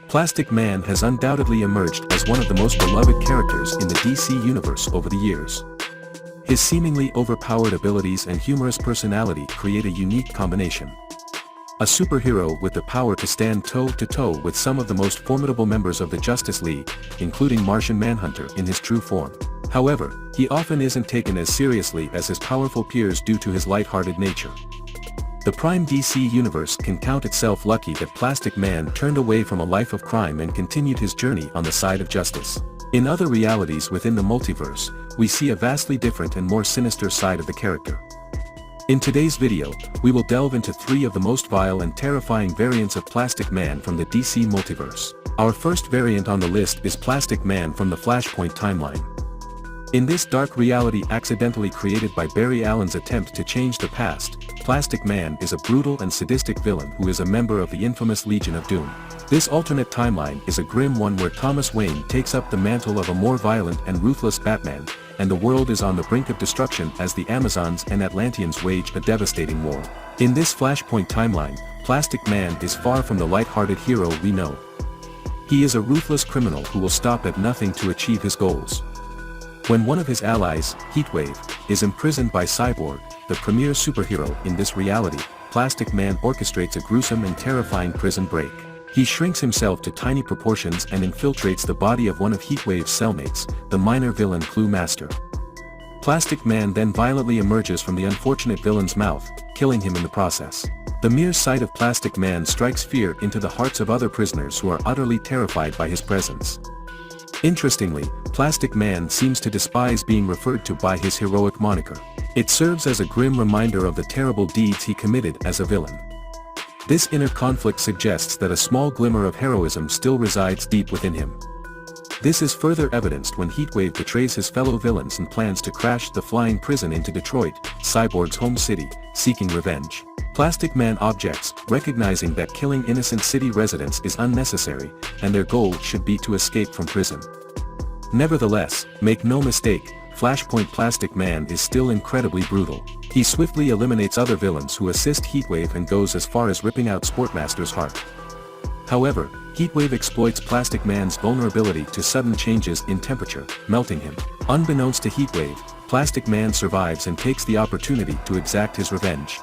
Plastic Man has undoubtedly emerged as one of the most beloved characters in the DC Universe over the years. His seemingly overpowered abilities and humorous personality create a unique combination. A superhero with the power to stand toe-to-toe with some of the most formidable members of the Justice League, including Martian Manhunter in his true form. However, he often isn't taken as seriously as his powerful peers due to his light-hearted nature. The Prime DC Universe can count itself lucky that Plastic Man turned away from a life of crime and continued his journey on the side of justice. In other realities within the multiverse, we see a vastly different and more sinister side of the character. In today's video, we will delve into 3 of the most vile and terrifying variants of Plastic Man from the DC Multiverse. Our first variant on the list is Plastic Man from the Flashpoint timeline. In this dark reality accidentally created by Barry Allen's attempt to change the past, Plastic Man is a brutal and sadistic villain who is a member of the infamous Legion of Doom. This alternate timeline is a grim one where Thomas Wayne takes up the mantle of a more violent and ruthless Batman, and the world is on the brink of destruction as the Amazons and Atlanteans wage a devastating war. In this Flashpoint timeline, Plastic Man is far from the light-hearted hero we know. He is a ruthless criminal who will stop at nothing to achieve his goals. When one of his allies, Heatwave, is imprisoned by Cyborg, the premier superhero in this reality, Plastic Man orchestrates a gruesome and terrifying prison break. He shrinks himself to tiny proportions and infiltrates the body of one of Heatwave's cellmates, the minor villain Clue Master. Plastic Man then violently emerges from the unfortunate villain's mouth, killing him in the process. The mere sight of Plastic Man strikes fear into the hearts of other prisoners who are utterly terrified by his presence. Interestingly, Plastic Man seems to despise being referred to by his heroic moniker. It serves as a grim reminder of the terrible deeds he committed as a villain. This inner conflict suggests that a small glimmer of heroism still resides deep within him. This is further evidenced when Heatwave betrays his fellow villains and plans to crash the flying prison into Detroit, Cyborg's home city, seeking revenge. Plastic Man objects, recognizing that killing innocent city residents is unnecessary, and their goal should be to escape from prison. Nevertheless, make no mistake, Flashpoint Plastic Man is still incredibly brutal. He swiftly eliminates other villains who assist Heatwave and goes as far as ripping out Sportmaster's heart. However, Heatwave exploits Plastic Man's vulnerability to sudden changes in temperature, melting him. Unbeknownst to Heatwave, Plastic Man survives and takes the opportunity to exact his revenge.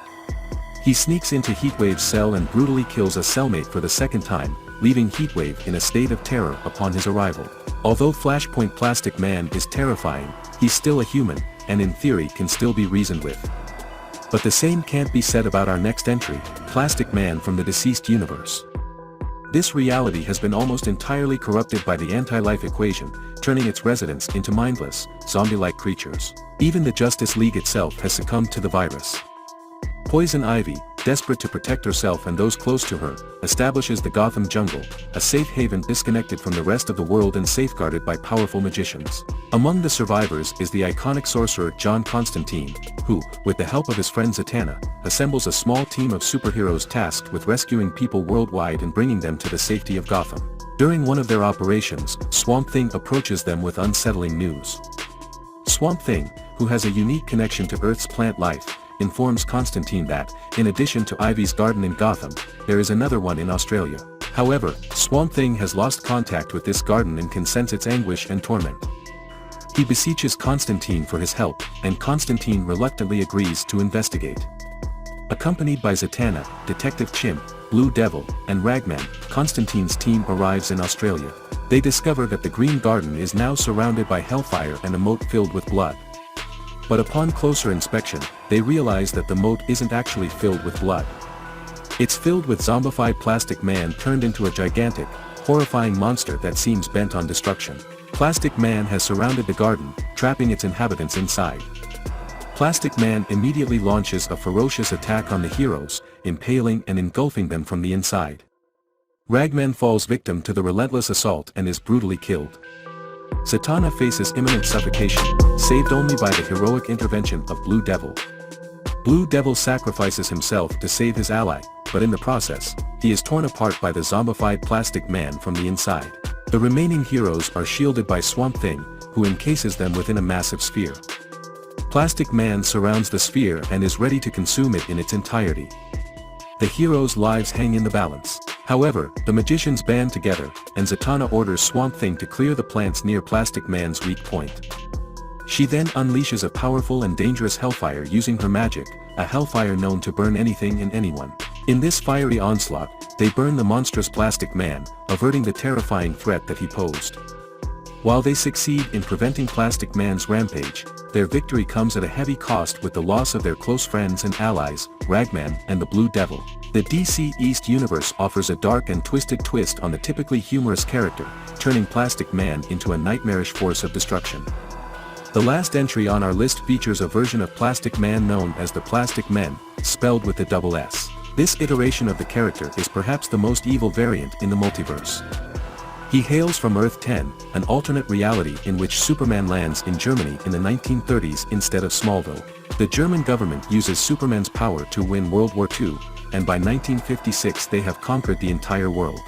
He sneaks into Heatwave's cell and brutally kills a cellmate for the second time, leaving Heatwave in a state of terror upon his arrival. Although Flashpoint Plastic Man is terrifying, he's still a human, and in theory can still be reasoned with. But the same can't be said about our next entry, Plastic Man from the deceased universe. This reality has been almost entirely corrupted by the anti-life equation, turning its residents into mindless, zombie-like creatures. Even the Justice League itself has succumbed to the virus. Poison Ivy, desperate to protect herself and those close to her, establishes the Gotham Jungle, a safe haven disconnected from the rest of the world and safeguarded by powerful magicians. Among the survivors is the iconic sorcerer John Constantine, who, with the help of his friend Zatanna, assembles a small team of superheroes tasked with rescuing people worldwide and bringing them to the safety of Gotham. During one of their operations, Swamp Thing approaches them with unsettling news. Swamp Thing, who has a unique connection to Earth's plant life, informs Constantine that, in addition to Ivy's garden in Gotham, there is another one in Australia. However, Swamp Thing has lost contact with this garden and can sense its anguish and torment. He beseeches Constantine for his help, and Constantine reluctantly agrees to investigate. Accompanied by Zatanna, Detective Chimp, Blue Devil, and Ragman, Constantine's team arrives in Australia. They discover that the Green Garden is now surrounded by hellfire and a moat filled with blood. But upon closer inspection, they realize that the moat isn't actually filled with blood. It's filled with zombified Plastic Man turned into a gigantic, horrifying monster that seems bent on destruction. Plastic Man has surrounded the garden, trapping its inhabitants inside. Plastic Man immediately launches a ferocious attack on the heroes, impaling and engulfing them from the inside. Ragman falls victim to the relentless assault and is brutally killed. Zatanna faces imminent suffocation, saved only by the heroic intervention of Blue Devil. Blue Devil sacrifices himself to save his ally, but in the process, he is torn apart by the zombified Plastic Man from the inside. The remaining heroes are shielded by Swamp Thing, who encases them within a massive sphere. Plastic Man surrounds the sphere and is ready to consume it in its entirety. The heroes' lives hang in the balance. However, the magicians band together, and Zatanna orders Swamp Thing to clear the plants near Plastic Man's weak point. She then unleashes a powerful and dangerous hellfire using her magic, a hellfire known to burn anything and anyone. In this fiery onslaught, they burn the monstrous Plastic Man, averting the terrifying threat that he posed. While they succeed in preventing Plastic Man's rampage, their victory comes at a heavy cost with the loss of their close friends and allies, Ragman and the Blue Devil. The DC East universe offers a dark and twisted twist on the typically humorous character, turning Plastic Man into a nightmarish force of destruction. The last entry on our list features a version of Plastic Man known as the Plastic Men, spelled with the double S. This iteration of the character is perhaps the most evil variant in the multiverse. He hails from Earth 10, an alternate reality in which Superman lands in Germany in the 1930s instead of Smallville. The German government uses Superman's power to win World War II, and by 1956 they have conquered the entire world.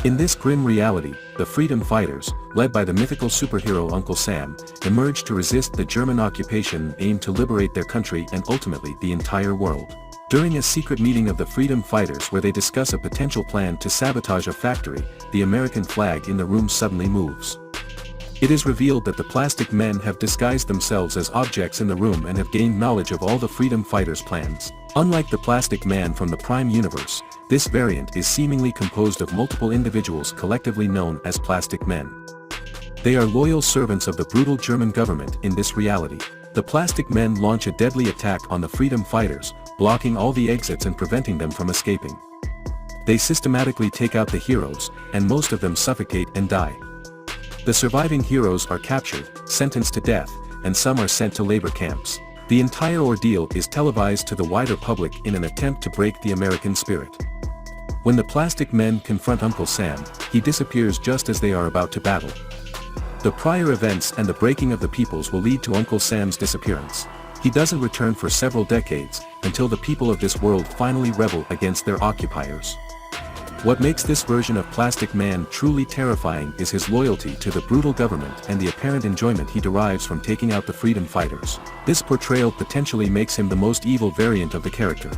In this grim reality, the Freedom Fighters, led by the mythical superhero Uncle Sam, emerge to resist the German occupation and aim to liberate their country and ultimately the entire world. During a secret meeting of the Freedom Fighters where they discuss a potential plan to sabotage a factory, the American flag in the room suddenly moves. It is revealed that the Plastic Men have disguised themselves as objects in the room and have gained knowledge of all the Freedom Fighters' plans. Unlike the Plastic Man from the Prime Universe, this variant is seemingly composed of multiple individuals collectively known as Plastic Men. They are loyal servants of the brutal German government in this reality. The Plastic Men launch a deadly attack on the Freedom Fighters, blocking all the exits and preventing them from escaping. They systematically take out the heroes, and most of them suffocate and die. The surviving heroes are captured, sentenced to death, and some are sent to labor camps. The entire ordeal is televised to the wider public in an attempt to break the American spirit. When the Plastic Men confront Uncle Sam, he disappears just as they are about to battle. The prior events and the breaking of the peoples will lead to Uncle Sam's disappearance. He doesn't return for several decades, until the people of this world finally rebel against their occupiers. What makes this version of Plastic Man truly terrifying is his loyalty to the brutal government and the apparent enjoyment he derives from taking out the Freedom Fighters. This portrayal potentially makes him the most evil variant of the character.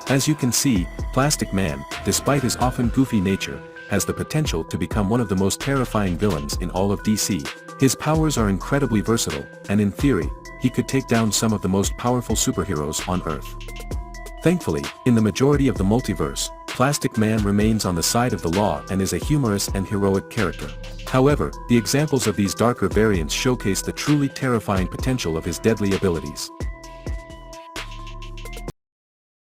As you can see, Plastic Man, despite his often goofy nature, has the potential to become one of the most terrifying villains in all of DC. His powers are incredibly versatile, and in theory, he could take down some of the most powerful superheroes on Earth. Thankfully, in the majority of the multiverse, Plastic Man remains on the side of the law and is a humorous and heroic character. However, the examples of these darker variants showcase the truly terrifying potential of his deadly abilities.